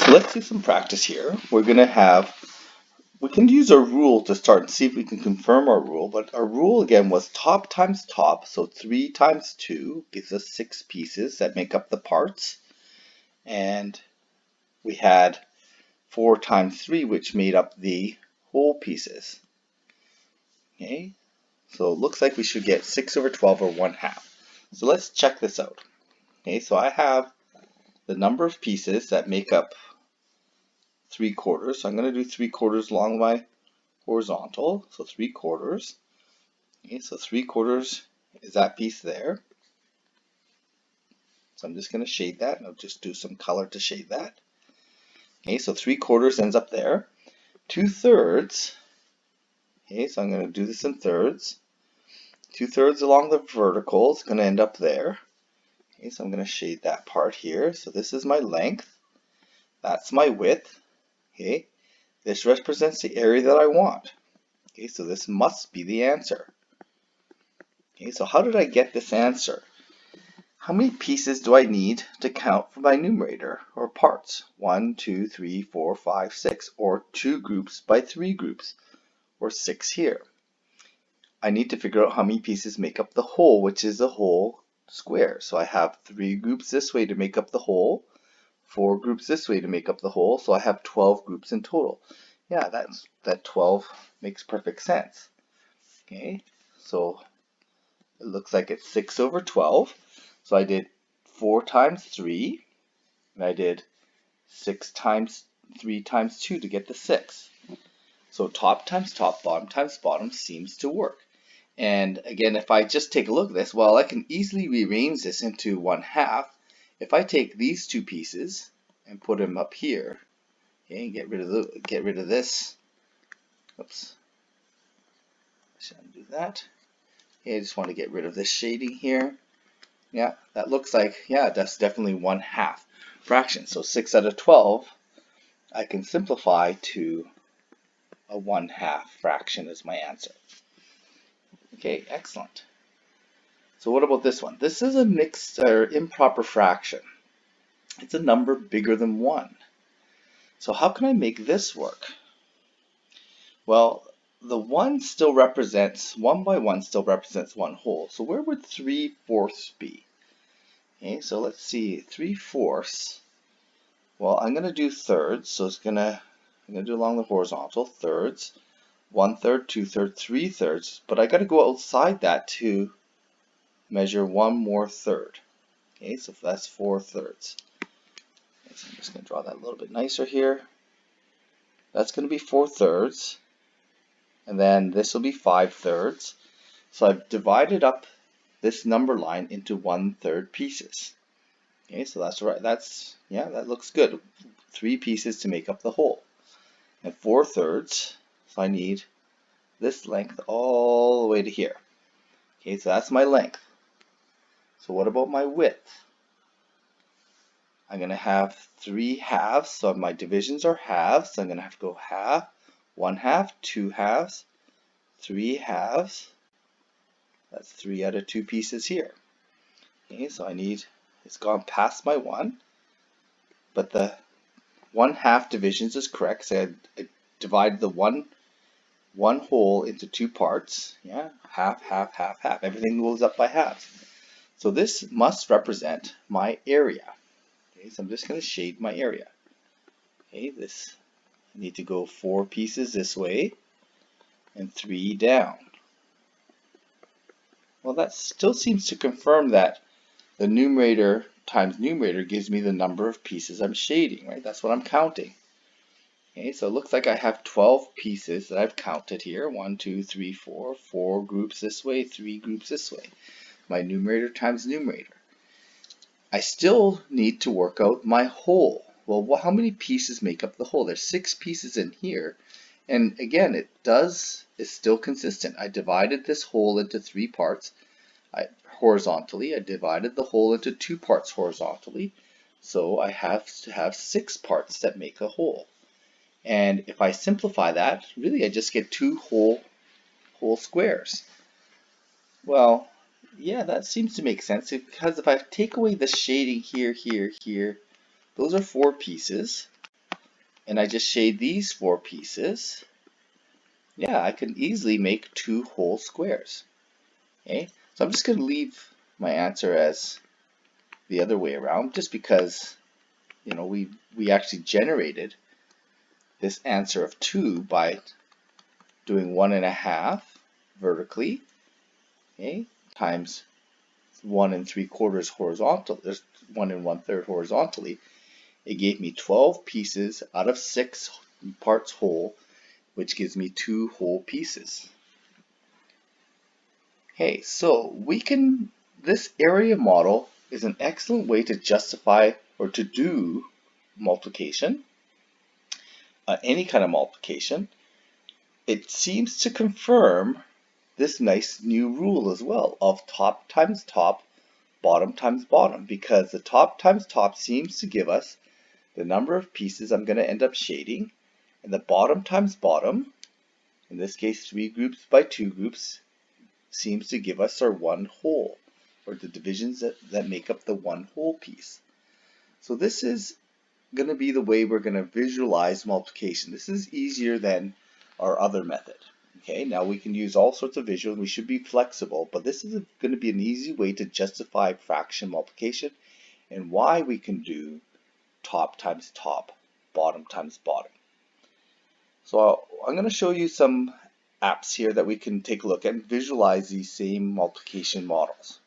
So let's do some practice here. We can use our rule to start and see if we can confirm our rule, but our rule again was top times top, so 3 times 2 gives us 6 pieces that make up the parts, and we had 4 times 3, which made up the whole pieces. Okay, so it looks like we should get 6 over 12 or 1/2. So let's check this out. Okay, so I have the number of pieces that make up 3/4. So I'm going to do 3/4 along my horizontal, so 3/4. Okay, so 3/4 is that piece there. So I'm just going to shade that, and I'll just do some color to shade that. Okay, so 3/4 ends up there. 2/3. Okay, so I'm going to do this in thirds. 2/3 along the vertical is going to end up there. Okay, so I'm going to shade that part here. So this is my length. That's my width. Okay, this represents the area that I want. Okay, so this must be the answer. Okay, so how did I get this answer? How many pieces do I need to count for my numerator, or parts? 1, 2, 3, 4, 5, 6, or 2 groups by 3 groups, or 6 here. I need to figure out how many pieces make up the whole, which is the whole square. So I have 3 groups this way to make up the whole, 4 groups this way to make up the whole, so I have 12 groups in total. Yeah, that 12 makes perfect sense. Okay, so it looks like it's 6 over 12. So I did 4 times 3, and I did 6 times 3 times 2 to get the 6. So top times top, bottom times bottom seems to work. And again, if I just take a look at this, well, I can easily rearrange this into 1/2. If I take these 2 pieces and put them up here, okay, and get rid of this. Oops, I shouldn't do that. Okay, I just want to get rid of this shading here. Yeah, that looks like, yeah, that's definitely 1/2 fraction. So 6 out of 12, I can simplify to a 1/2 fraction as my answer. Okay, excellent. So what about this one? This is a mixed or improper fraction. It's a number bigger than 1. So how can I make this work? Well, the 1 still represents, 1 by 1 still represents 1 whole. So where would 3/4 be? Okay, so let's see, 3/4. Well, I'm going to do thirds, so I'm going to do along the horizontal, thirds, 1/3, 2/3, 3/3, but I got to go outside that to measure 1 more third. Okay, so that's 4/3. Okay, so I'm just going to draw that a little bit nicer here. That's going to be 4/3, and then this will be 5/3. So I've divided up this number line into 1/3 pieces. Okay, so that's right. Yeah, that looks good. 3 pieces to make up the whole. And 4/3, so I need this length all the way to here. Okay, so that's my length. So what about my width? I'm going to have 3 halves, so my divisions are halves. So I'm going to have to go half, 1/2, 2 halves, 3 halves. That's 3 out of 2 pieces here. Okay, so it's gone past my 1, but the 1/2 divisions is correct. So I divide the one whole into 2 parts. Yeah, half, half, half, half. Everything goes up by halves. So this must represent my area. Okay, so I'm just going to shade my area. Okay, I need to go 4 pieces this way and 3 down. Well, that still seems to confirm that the numerator times numerator gives me the number of pieces I'm shading, right? That's what I'm counting. Okay, so it looks like I have 12 pieces that I've counted here. 1, 2, 3, 4. 4 groups this way, 3 groups this way. My numerator times numerator. I still need to work out my whole. Well, how many pieces make up the whole? There's 6 pieces in here. And again, it's still consistent. I divided this whole into 3 parts horizontally. I divided the whole into 2 parts horizontally. So I have to have 6 parts that make a whole. And if I simplify that, really I just get 2 whole squares. Well, yeah, that seems to make sense, because if I take away the shading here, here, here, those are 4 pieces. and I just shade these 4 pieces, yeah, I can easily make 2 whole squares. Okay, so I'm just going to leave my answer as the other way around, just because, you know, we actually generated this answer of 2 by doing 1.5 vertically, okay, times 1 3/4 horizontal. There's 1 1/3 horizontally. It gave me 12 pieces out of 6 parts whole, which gives me 2 whole pieces. Okay, so this area model is an excellent way to justify or to do multiplication, any kind of multiplication. It seems to confirm this nice new rule as well of top times top, bottom times bottom, because the top times top seems to give us the number of pieces I'm going to end up shading, and the bottom times bottom, in this case 3 groups by 2 groups, seems to give us our 1 whole, or the divisions that make up the 1 whole piece. So this is going to be the way we're going to visualize multiplication. This is easier than our other method. Okay, now we can use all sorts of visuals. We should be flexible, but this is going to be an easy way to justify fraction multiplication and why we can do top times top, bottom times bottom. So I'm going to show you some apps here that we can take a look at and visualize these same multiplication models.